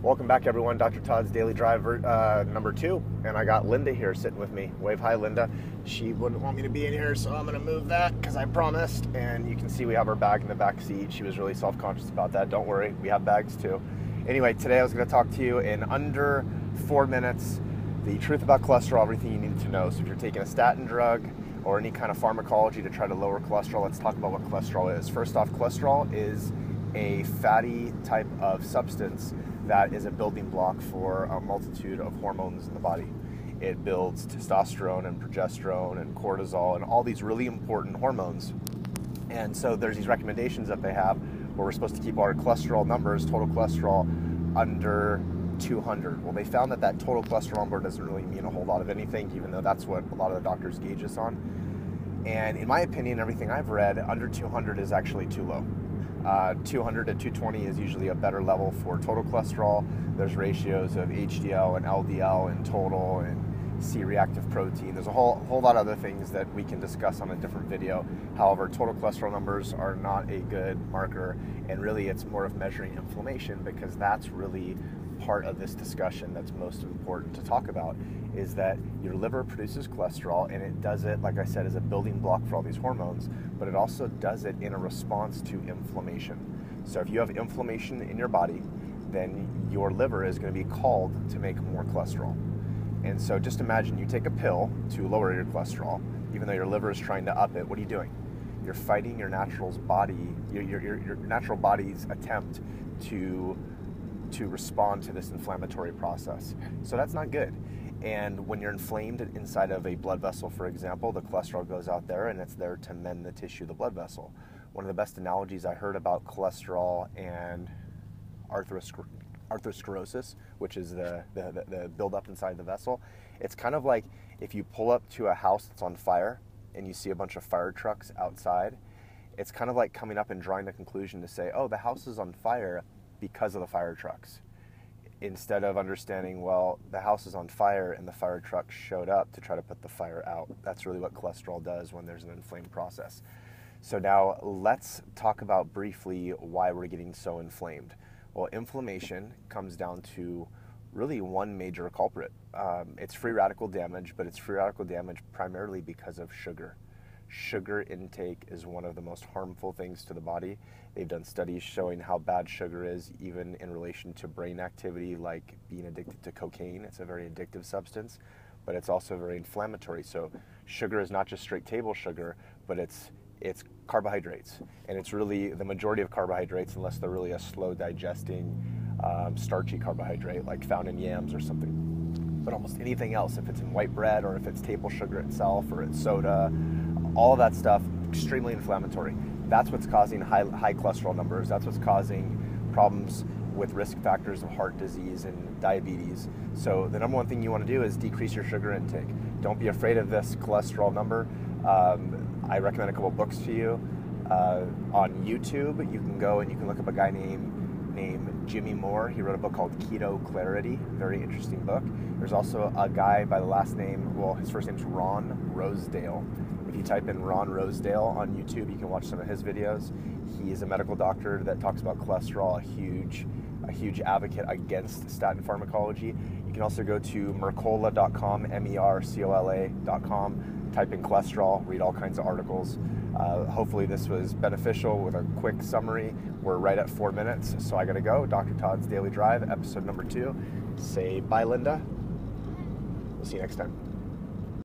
Welcome back, everyone. Dr. Todd's Daily Drive number 2, and I got Linda here sitting with me. Wave hi, Linda. She wouldn't want me to be in here, so I'm going to move that because I promised. And you can see we have our bag in the back seat. She was really self-conscious about that. Don't worry, we have bags too. Anyway, today I was going to talk to you in under 4 minutes the truth about cholesterol, everything you need to know. So if you're taking a statin drug or any kind of pharmacology to try to lower cholesterol, let's talk about what cholesterol is. First off, cholesterol is a fatty type of substance that is a building block for a multitude of hormones in the body. It builds testosterone and progesterone and cortisol and all these really important hormones. And so there's these recommendations that they have where we're supposed to keep our cholesterol numbers, total cholesterol, under 200. Well, they found that that total cholesterol number doesn't really mean a whole lot of anything, even though that's what a lot of the doctors gauge us on. And in my opinion, everything I've read, under 200 is actually too low. 200 to 220 is usually a better level for total cholesterol. There's ratios of HDL and LDL in total and C-reactive protein. There's a whole lot of other things that we can discuss on a different video. However, total cholesterol numbers are not a good marker, and really it's more of measuring inflammation, because that's really part of this discussion that's most important to talk about, is that your liver produces cholesterol, and it does it, like I said, as a building block for all these hormones, but it also does it in a response to inflammation. So if you have inflammation in your body, then your liver is going to be called to make more cholesterol. And so just imagine you take a pill to lower your cholesterol, even though your liver is trying to up it. What are you doing? You're fighting your natural body's attempt to respond to this inflammatory process. So that's not good. And when you're inflamed inside of a blood vessel, for example, the cholesterol goes out there and it's there to mend the tissue of the blood vessel. One of the best analogies I heard about cholesterol and atherosclerosis, which is the buildup inside the vessel, it's kind of like if you pull up to a house that's on fire and you see a bunch of fire trucks outside. It's kind of like coming up and drawing the conclusion to say, oh, the house is on fire because of the fire trucks, instead of understanding, well, the house is on fire and the fire truck showed up to try to put the fire out. That's really what cholesterol does when there's an inflamed process. So now let's talk about briefly why we're getting so inflamed. Well, inflammation comes down to really one major culprit. It's free radical damage, but it's free radical damage primarily because of sugar. Sugar intake is one of the most harmful things to the body. They've done studies showing how bad sugar is, even in relation to brain activity, like being addicted to cocaine. It's a very addictive substance, but it's also very inflammatory. So sugar is not just straight table sugar, but it's carbohydrates. And it's really the majority of carbohydrates, unless they're really a slow digesting, starchy carbohydrate, like found in yams or something. But almost anything else, if it's in white bread or if it's table sugar itself or it's soda, all of that stuff, extremely inflammatory. That's what's causing high cholesterol numbers. That's what's causing problems with risk factors of heart disease and diabetes. So the number one thing you want to do is decrease your sugar intake. Don't be afraid of this cholesterol number. I recommend a couple books to you. On YouTube, you can go and you can look up a guy named Jimmy Moore. He wrote a book called Keto Clarity, very interesting book. There's also a guy by the last name, well, his first name's Ron Rosedale. If you type in Ron Rosedale on YouTube, you can watch some of his videos. He is a medical doctor that talks about cholesterol, a huge advocate against statin pharmacology. You can also go to Mercola.com, MERCOLA.com, type in cholesterol, read all kinds of articles. Hopefully this was beneficial with a quick summary. We're right at 4 minutes, so I gotta go. Dr. Todd's Daily Drive, episode number 2. Say bye, Linda. We'll see you next time.